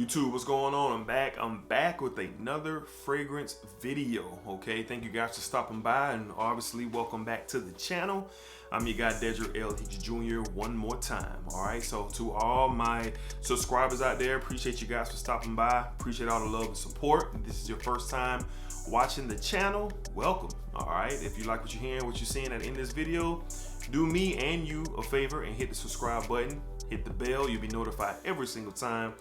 YouTube, what's going on? I'm back with another fragrance video. Okay, thank you guys for stopping by, and obviously welcome back to the channel. I'm your guy Dunhill Elite Jr. one more time. All right, so to all my subscribers out there, appreciate you guys for stopping by. Appreciate all the love and support. If this is your first time watching the channel, welcome. All right, if you like what you're hearing, what you're seeing at the end of this video, do me and you a favor and hit the subscribe button, hit the bell. You'll be notified every single time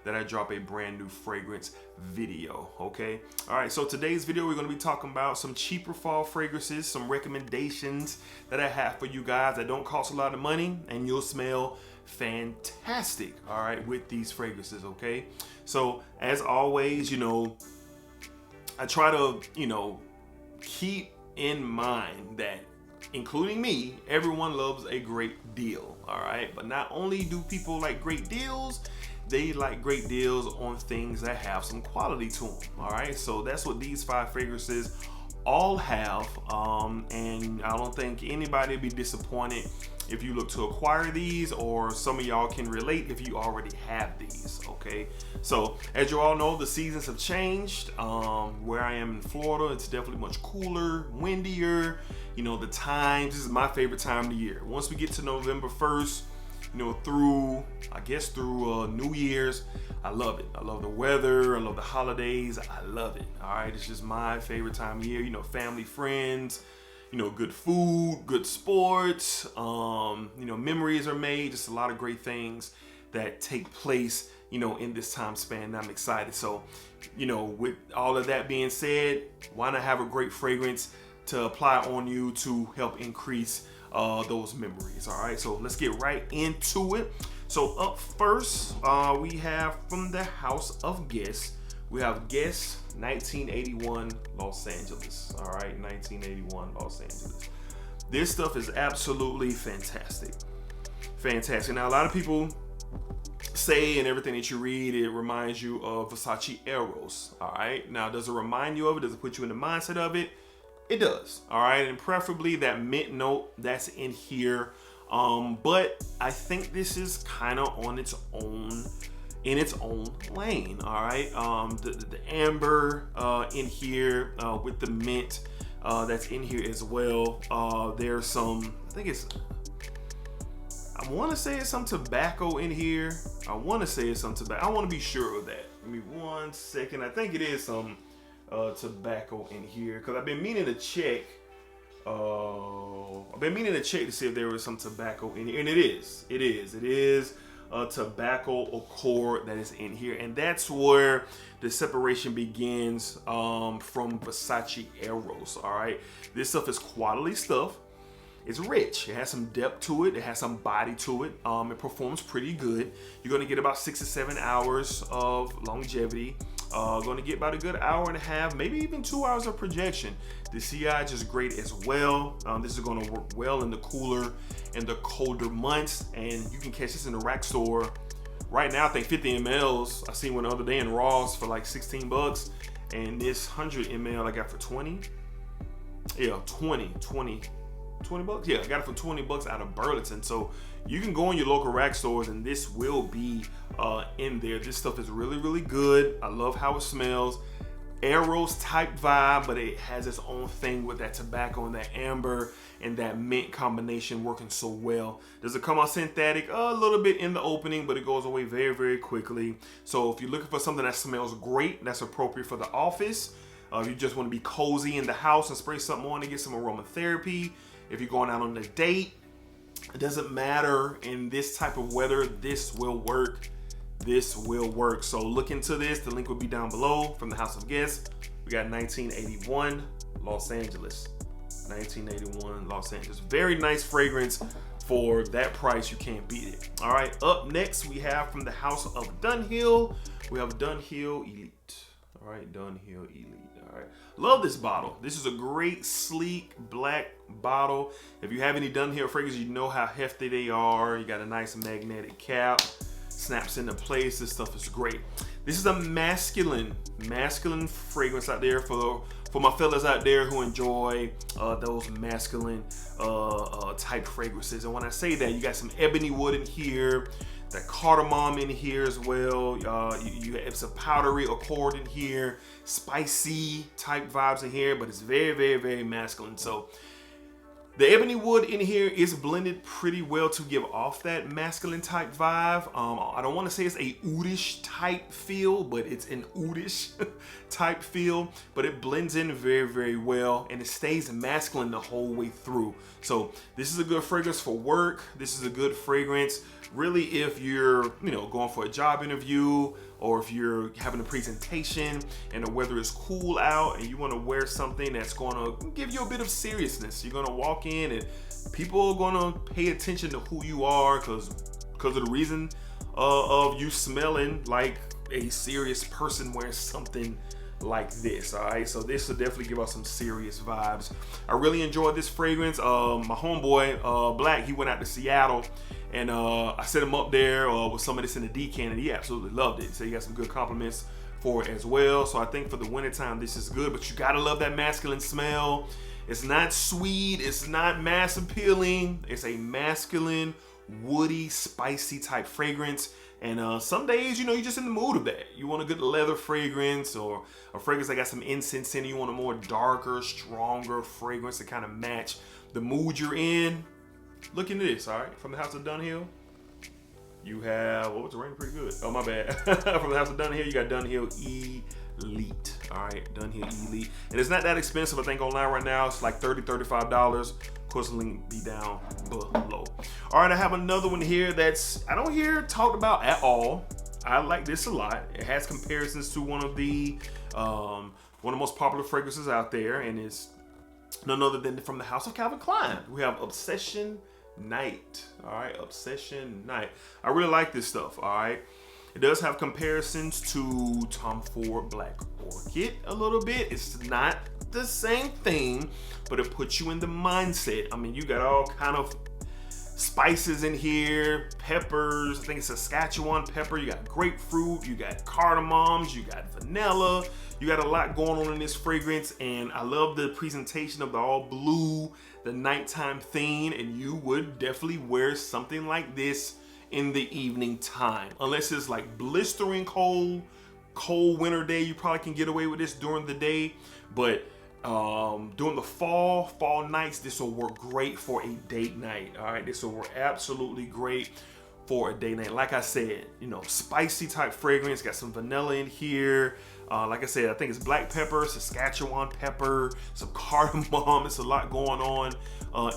that I drop a brand new fragrance video. Okay, all right, so today's video we're going to be talking about some cheaper fall fragrances, some recommendations that I have for you guys that don't cost a lot of money and you'll smell fantastic, all right, with these fragrances. Okay, so as always, I try to keep in mind that, including me, everyone loves a great deal. All right, but not only do people like great deals, they like great deals on things that have some quality to them. All right, so that's what these 5 fragrances all have, and I don't think anybody would be disappointed if you look to acquire these, or some of y'all can relate if you already have these. Okay, so as you all know, the seasons have changed. Where I am in Florida, it's definitely much cooler, windier. The times, this is my favorite time of the year. Once we get to November 1st, through New Year's, I love it. I love the weather, I love the holidays, I love it. All right, it's just my favorite time of year. Family, friends, good food, good sports, memories are made, just a lot of great things that take place, in this time span. I'm excited. So, with all of that being said, why not have a great fragrance to apply on you to help increase those memories. All right, so let's get right into it. So up first, we have from the House of Guess, we have Guess 1981 Los Angeles. All right, 1981 Los Angeles. This stuff is absolutely fantastic. Fantastic. Now, a lot of people say, and everything that you read, it reminds you of Versace Eros. All right, now, does it remind you of it? Does it put you in the mindset of it? It does. All right, and preferably that mint note that's in here. But I think this is kind of on its own, in its own lane. All right, the amber in here with the mint that's in here as well. There's some, I want to say it's some tobacco in here. I want to be sure of that. Give me 1 second. I think it is some tobacco in here, because I've been meaning to check. To see if there was some tobacco in here, and it is a tobacco accord that is in here, and that's where the separation begins from Versace Eros. All right, this stuff is quality stuff. It's rich. It has some depth to it. It has some body to it. It performs pretty good. You're going to get about 6 to 7 hours of longevity. Going to get about a good hour and a half, maybe even 2 hours of projection. The CI is just great as well. This is going to work well in the cooler and the colder months, and you can catch this in the rack store right now. I think 50 mLs. I seen one the other day in Ross for like 16 bucks, and this 100 ml I got for 20. Yeah, 20 bucks. Yeah, I got it for 20 bucks out of Burlington. So you can go in your local rack stores and this will be in there. This stuff is really, really good. I love how it smells. Eros type vibe, but it has its own thing with that tobacco and that amber and that mint combination working so well. Does it come out synthetic? A little bit in the opening, but it goes away very, very quickly. So if you're looking for something that smells great, that's appropriate for the office. If you just want to be cozy in the house and spray something on to get some aromatherapy. If you're going out on a date, it doesn't matter. In this type of weather, this will work. So look into this. The link will be down below. From the House of Guess, we got 1981 Los Angeles. 1981 Los Angeles. Very nice fragrance. For that price, you can't beat it. All right, up next, we have from the House of Dunhill, we have Dunhill Elite. All right, Dunhill Elite. All right, love this bottle. This is a great, sleek, black bottle. If you have any Dunhill fragrances, you know how hefty they are. You got a nice magnetic cap, snaps into place. This stuff is great. This is a masculine fragrance out there for for my fellas out there who enjoy those masculine type fragrances. And when I say that, you got some ebony wood in here, that cardamom in here as well. You have some powdery accord in here, spicy type vibes in here, but it's very, very, very masculine. So the ebony wood in here is blended pretty well to give off that masculine type vibe. I don't want to say it's a oudish type feel, but it's an oudish type feel. But it blends in very, very well, and it stays masculine the whole way through. So this is a good fragrance for work. This is a good fragrance, really, if you're going for a job interview, or if you're having a presentation and the weather is cool out and you want to wear something that's going to give you a bit of seriousness. You're going to walk in and people are going to pay attention to who you are because of the reason of you smelling like a serious person wearing something like this. All right, so this will definitely give us some serious vibes. I really enjoyed this fragrance. My homeboy Black, he went out to Seattle, and I set him up there with some of this in the decan, and he absolutely loved it. So he got some good compliments for it as well. So I think for the wintertime, this is good, but you gotta love that masculine smell. It's not sweet, it's not mass appealing. It's a masculine, woody, spicy type fragrance. And some days, you're just in the mood of that. You want a good leather fragrance, or a fragrance that got some incense in it. You want a more darker, stronger fragrance to kind of match the mood you're in. Look into this, all right? From the house of Dunhill, you have, what's the rating? Pretty good. Oh, my bad. From the house of Dunhill, you got Dunhill Elite. All right, Dunhill Elite. And it's not that expensive. I think online right now, it's like $30, $35. Of course, the link will be down below. All right, I have another one here that's, I don't hear talked about at all. I like this a lot. It has comparisons to one of the most popular fragrances out there, and it's none other than from the house of Calvin Klein. We have Obsession Night. All right, Obsession Night. I really like this stuff. All right, it does have comparisons to Tom Ford Black Orchid a little bit. It's not the same thing, but it puts you in the mindset. I mean, you got all kind of spices in here, peppers. I think it's Saskatchewan pepper. You got grapefruit, you got cardamoms, you got vanilla. You got a lot going on in this fragrance, and I love the presentation of the all blue, the nighttime theme, and you would definitely wear something like this in the evening time. Unless it's like blistering cold winter day, you probably can get away with this during the day, but during the fall nights, this will work great for a date night. All right, this will work absolutely great for a date night. Like I said, spicy type fragrance, got some vanilla in here. Like I said, I think it's black pepper, Saskatchewan pepper, some cardamom. It's a lot going on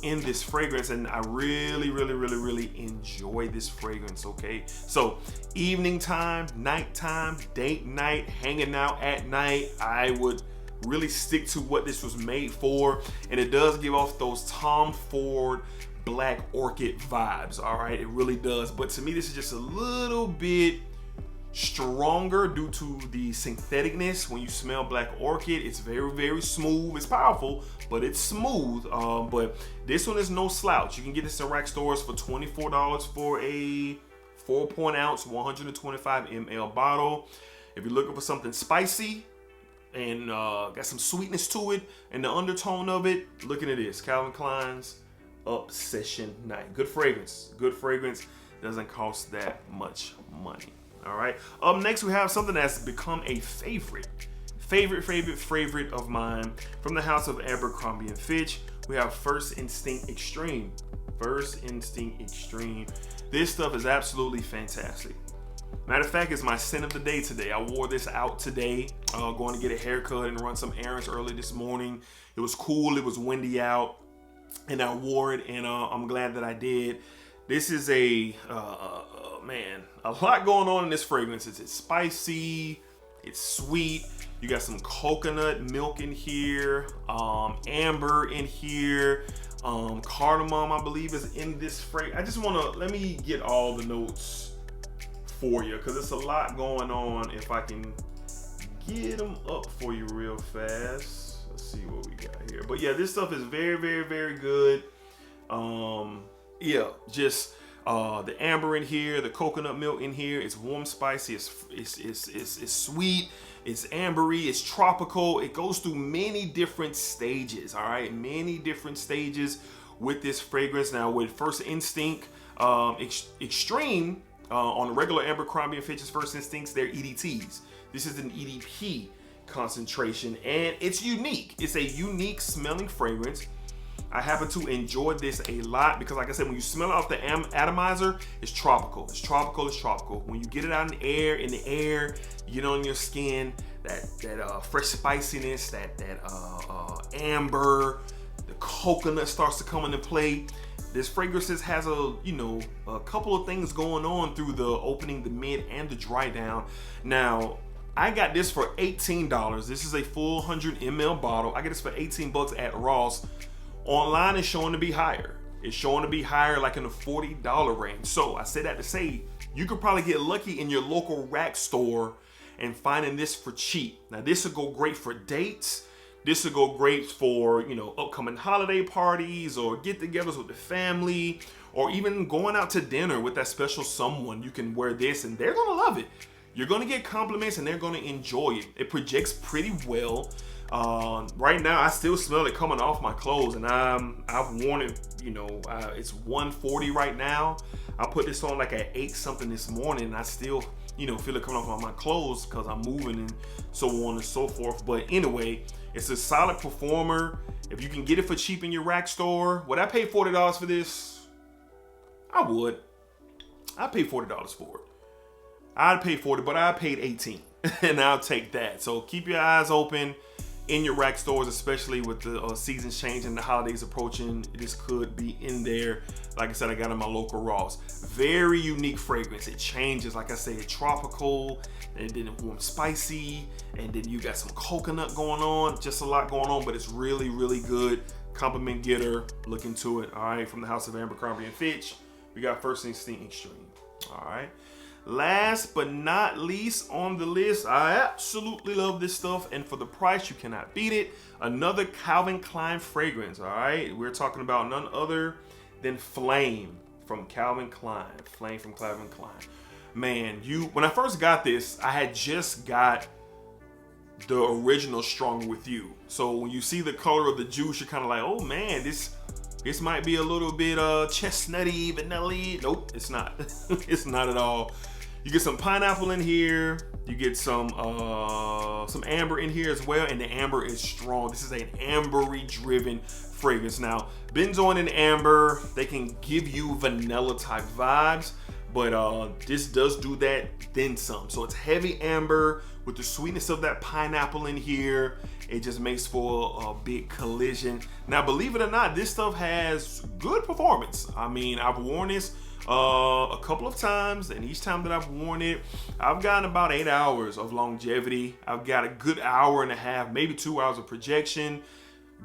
in this fragrance, and I really, really, really, really enjoy this fragrance. Okay, so evening time, nighttime, date night, hanging out at night, I would really stick to what this was made for, and it does give off those Tom Ford Black Orchid vibes. All right, it really does. But to me, this is just a little bit stronger due to the syntheticness. When you smell Black Orchid, it's very, very smooth. It's powerful, but it's smooth. But this one is no slouch. You can get this in rack stores for $24 for a 4.ounce 125 ml bottle. If you're looking for something spicy and got some sweetness to it and the undertone of it, looking at this, Calvin Klein's Obsession Night. Good fragrance, doesn't cost that much money. All right, up next we have something that's become a favorite of mine from the house of Abercrombie & Fitch. We have First Instinct Extreme. This stuff is absolutely fantastic. Matter of fact, it's my scent of the day today. I wore this out today, going to get a haircut and run some errands early this morning. It was cool, it was windy out, and I wore it, and I'm glad that I did. This is man, a lot going on in this fragrance. It's spicy, it's sweet. You got some coconut milk in here, amber in here, cardamom, I believe, is in this fragrance. Let me get all the notes for you, because it's a lot going on. If I can get them up for you real fast. Let's see what we got here. But yeah, this stuff is very, very, very good. Yeah, just the amber in here, the coconut milk in here. It's warm, spicy, it's sweet. it's ambery, it's tropical. It goes through many different stages, all right? Many different stages with this fragrance. Now with First Instinct Extreme, on the regular Abercrombie & Fitch's First Instincts, they're EDTs. This is an EDP concentration, and it's unique. It's a unique smelling fragrance. I happen to enjoy this a lot because, like I said, when you smell it off the atomizer, it's tropical. It's tropical. It's tropical. When you get it out in the air, you get on your skin, that fresh spiciness, that amber, the coconut starts to come into play. This fragrance has a couple of things going on through the opening, the mid, and the dry down. Now, I got this for $18. This is a full 100 ml bottle. I get this for 18 bucks at Ross. Online is showing to be higher. It's showing to be higher, like in the $40 range. So I say that to say, you could probably get lucky in your local rack store and finding this for cheap. Now this will go great for dates. This will go great for, upcoming holiday parties or get-togethers with the family, or even going out to dinner with that special someone. You can wear this and they're gonna love it. You're gonna get compliments and they're gonna enjoy it. It projects pretty well. Right now I still smell it coming off my clothes, and I've worn it, it's 140 right now. I put this on like at 8 something this morning, and I still feel it coming off my clothes because I'm moving and so on and so forth. But anyway, it's a solid performer. If you can get it for cheap in your rack store, would I pay $40 for this? I would. I'd pay $40 for it. I'd pay $40, but I paid $18 and I'll take that. So keep your eyes open in your rack stores, especially with the seasons changing, the holidays approaching. This could be in there. Like I said, I got it in my local Ross. Very unique fragrance. It changes, like I said, tropical, and then warm spicy, and then you got some coconut going on. Just a lot going on, but it's really, really good. Compliment getter. Look into it. All right, from the house of Abercrombie & Fitch, we got First Instinct Extreme. All right. Last but not least on the list, I absolutely love this stuff, and for the price, you cannot beat it. Another Calvin Klein fragrance, all right? We're talking about none other than Flame from Calvin Klein. Flame from Calvin Klein. Man, when I first got this, I had just got the original Stronger With You. So when you see the color of the juice, you're kind of like, oh man, this might be a little bit chestnutty, vanilla-y. Nope, it's not. It's not at all. You get some pineapple in here. You get some amber in here as well, and the amber is strong. This is an ambery-driven fragrance. Now, benzoin and amber, they can give you vanilla-type vibes, but this does do that, then some. So it's heavy amber with the sweetness of that pineapple in here. It just makes for a big collision. Now, believe it or not, this stuff has good performance. I mean, I've worn this a couple of times, and each time that I've worn it, I've gotten about 8 hours of longevity. I've got a good hour and a half, maybe 2 hours of projection.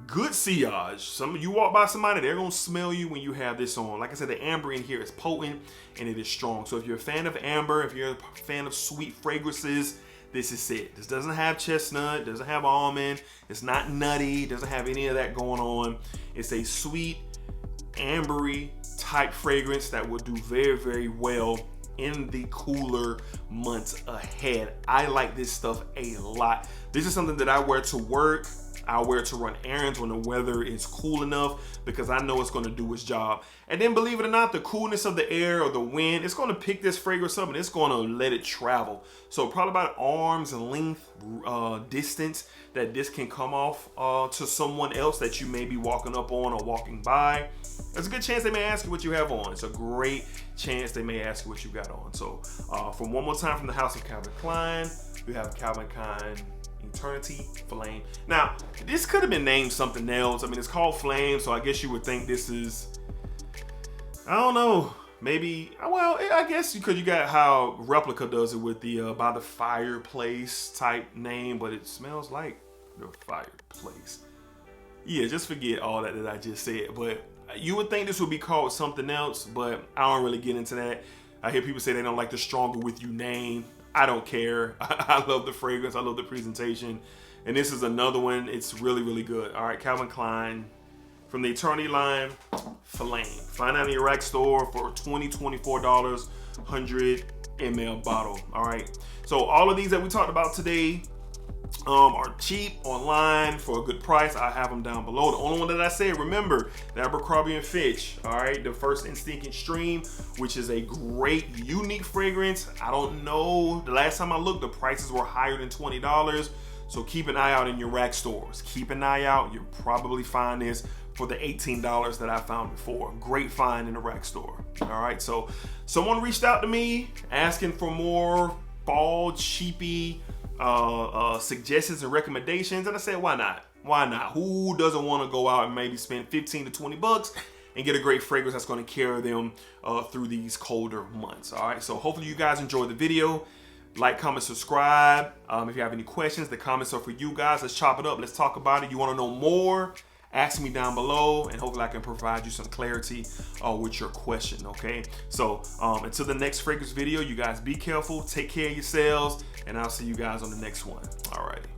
Good sillage. You walk by somebody, they're gonna smell you when you have this on. Like I said, the amber in here is potent and it is strong. So if you're a fan of amber, if you're a fan of sweet fragrances, this is it. This doesn't have chestnut, doesn't have almond, it's not nutty, doesn't have any of that going on. It's a sweet, ambery type fragrance that will do very, very well in the cooler months ahead. I like this stuff a lot. This is something that I wear to work. I wear it to run errands when the weather is cool enough, because I know it's going to do its job. And then, believe it or not, the coolness of the air or the wind, it's going to pick this fragrance up and it's going to let it travel. So probably about arm's length distance that this can come off to someone else that you may be walking up on or walking by. There's a good chance they may ask you what you have on. It's a great chance they may ask you what you got on. So from one more time, from the house of Calvin Klein, we have Calvin Klein Eternity Flame. Now, this could have been named something else. I mean, it's called Flame, so I guess you would think this is, I don't know, maybe, well, I guess because you got how Replica does it with the by the fireplace type name, but it smells like the fireplace. Yeah, just forget all that I just said. But you would think this would be called something else, but I don't really get into that. I hear people say they don't like the Stronger With You name. I don't care. I love the fragrance. I love the presentation. And this is another one. It's really, really good. All right, Calvin Klein from the Eternity line, Flame. Find out in your rack store for $24, 100 ml bottle. All right. So all of these that we talked about today, are cheap online for a good price. I have them down below. The only one that I said, remember, the Abercrombie & Fitch, all right, the First Instinct Extreme, which is a great, unique fragrance. I don't know, the last time I looked, the prices were higher than $20. So keep an eye out in your rack stores. Keep an eye out. You'll probably find this for the $18 that I found before. Great find in the rack store. All right, so someone reached out to me asking for more fall cheapie suggestions and recommendations, and I said, why not? Why not? Who doesn't want to go out and maybe spend 15 to 20 bucks and get a great fragrance that's going to carry them through these colder months? All right, so hopefully you guys enjoyed the video. Like, comment, subscribe. If you have any questions, the comments are for you guys. Let's chop it up. Let's talk about it. You want to know more? Ask me down below, and hopefully I can provide you some clarity with your question, okay? So until the next fragrance video, you guys be careful, take care of yourselves, and I'll see you guys on the next one. All righty.